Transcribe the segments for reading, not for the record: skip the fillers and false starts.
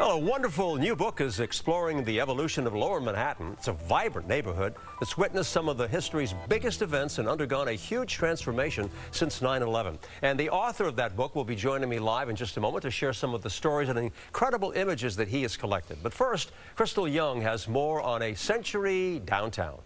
Well, a wonderful new book is exploring the evolution of Lower Manhattan. It's a vibrant neighborhood that's witnessed some of the history's biggest events and undergone a huge transformation since 9/11. And the author of that book will be joining me live in just a moment to share some of the stories and incredible images that he has collected. But first, Crystal Young has more on a century downtown.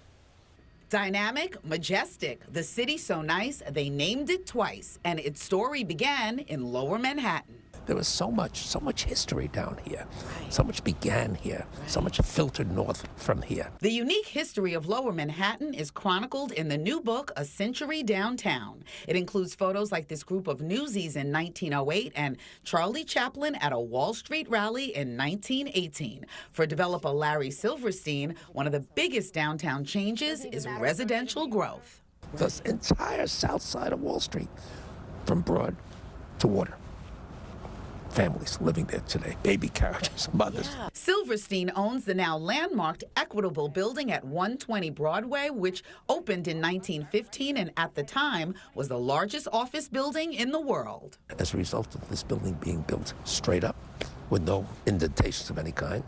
Dynamic, majestic, the city so nice they named it twice, and its story began in Lower Manhattan. There was so much history down here. So much began here. So much filtered north from here. The unique history of Lower Manhattan is chronicled in the new book, A Century Downtown. It includes photos like this group of newsies in 1908 and Charlie Chaplin at a Wall Street rally in 1918. For developer Larry Silverstein, one of the biggest downtown changes is residential growth. The entire south side of Wall Street, from Broad to Water. Families living there today, baby carriages, mothers. Yeah. Silverstein owns the now landmarked Equitable building at 120 Broadway, which opened in 1915 and at the time was the largest office building in the world. As a result of this building being built straight up with no indentations of any kind,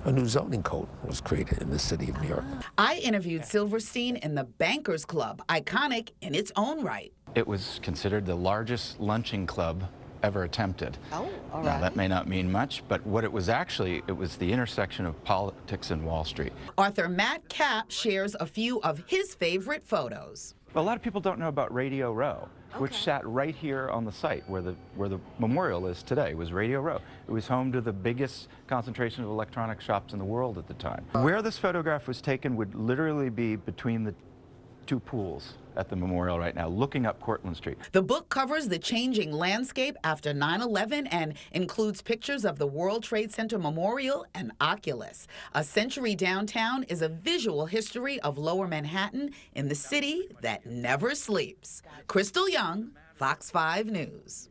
a new zoning code was created in the city of New York. I interviewed Silverstein in the Bankers Club, iconic in its own right. It was considered the largest lunching club ever attempted. Oh, all Now, right. that may not mean much, but what it was actually, it was the intersection of politics and Wall Street. Author Matt Kapp shares a few of his favorite photos. A lot of people don't know about Radio Row, which sat right here on the site where the memorial is today, was Radio Row. It was home to the biggest concentration of electronic shops in the world at the time. Where this photograph was taken would literally be between the two pools at the memorial right now, looking up Cortlandt Street. The book covers the changing landscape after 9/11 and includes pictures of the World Trade Center Memorial and Oculus. A Century Downtown is a visual history of Lower Manhattan in the city that never sleeps. Crystal Young, Fox 5 News.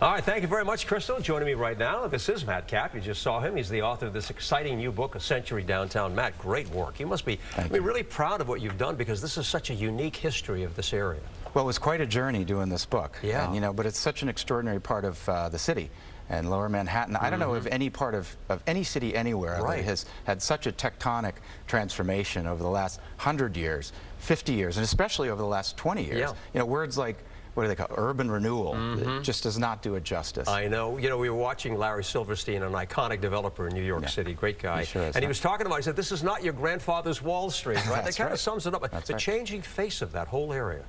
All right, thank you very much, Crystal. Joining me right now, this is Matt Kapp. You just saw him. He's the author of this exciting new book, A Century Downtown. Matt, great work. You must be really proud of what you've done because this is such a unique history of this area. Well, it was quite a journey doing this book. Yeah. And, but it's such an extraordinary part of the city and Lower Manhattan. I don't know of any part of any city anywhere that has had such a tectonic transformation over the last 100 years, 50 years, and especially over the last 20 years. Words like, what do they call it? Urban renewal. It just does not do it justice. I know. We were watching Larry Silverstein, an iconic developer in New York City. Great guy. He sure is, and he was talking about, he said, this is not your grandfather's Wall Street, right? That kind of sums it up. That's the changing face of that whole area.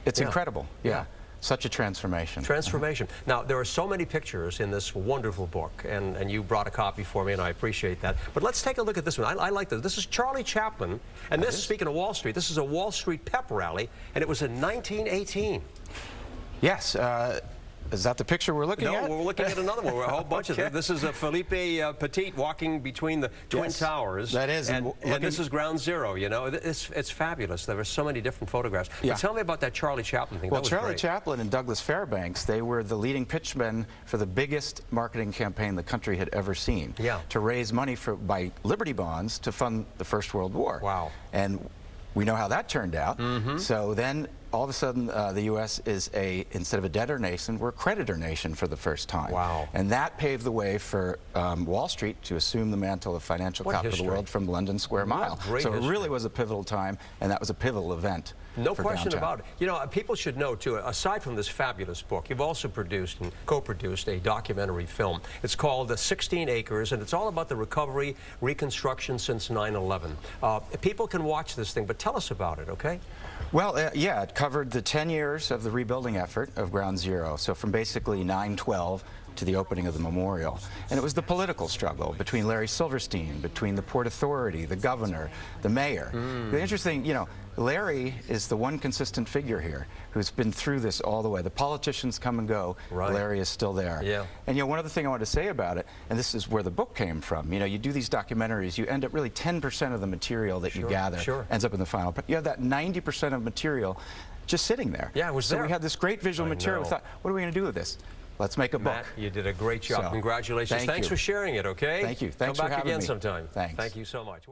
It's incredible. Yeah. Such a transformation. Transformation. Now, there are so many pictures in this wonderful book, and you brought a copy for me, and I appreciate that. But let's take a look at this one. I like this. This is Charlie Chaplin, and this, speaking of Wall Street, this is a Wall Street pep rally, and it was in 1918. Yes. Is that the picture we're looking at? No, we're looking at another one. A whole bunch of them. This is a Philippe Petit walking between the Twin Towers. That is. And this is Ground Zero, It's fabulous. There are so many different photographs. But tell me about that Charlie Chaplin thing. Well, Charlie Chaplin and Douglas Fairbanks, they were the leading pitchmen for the biggest marketing campaign the country had ever seen. To raise money by Liberty bonds to fund the First World War. Wow. And we know how that turned out. So then all of a sudden the U.S. is instead of a debtor nation, we're a creditor nation for the first time. Wow. And that paved the way for Wall Street to assume the mantle of financial capital of the world from London Square Mile. So it really was a pivotal time, and that was a pivotal event. No question about it. People should know, too, aside from this fabulous book, you've also produced and co-produced a documentary film. It's called 16 Acres, and it's all about the recovery, reconstruction since 9/11. People can watch this thing, but tell us about it, okay? Well, yeah, it covered the 10 years of the rebuilding effort of Ground Zero, so from basically 9/12 to the opening of the memorial. And it was the political struggle between Larry Silverstein, between the Port Authority, the governor, the mayor. The interesting, Larry is the one consistent figure here who's been through this all the way. The politicians come and go. Larry is still there. And one other thing I want to say about it, and this is where the book came from, you do these documentaries, you end up really 10% of the material that you gather ends up in the final. But you have that 90% of material just sitting there. Yeah, it was there. So we had this great visual material. We thought, what are we going to do with this? Let's make a book. Matt, you did a great job. Congratulations. Thanks for sharing it, okay? Thank you. Thanks for having me. Come back again sometime. Thanks. Thank you so much.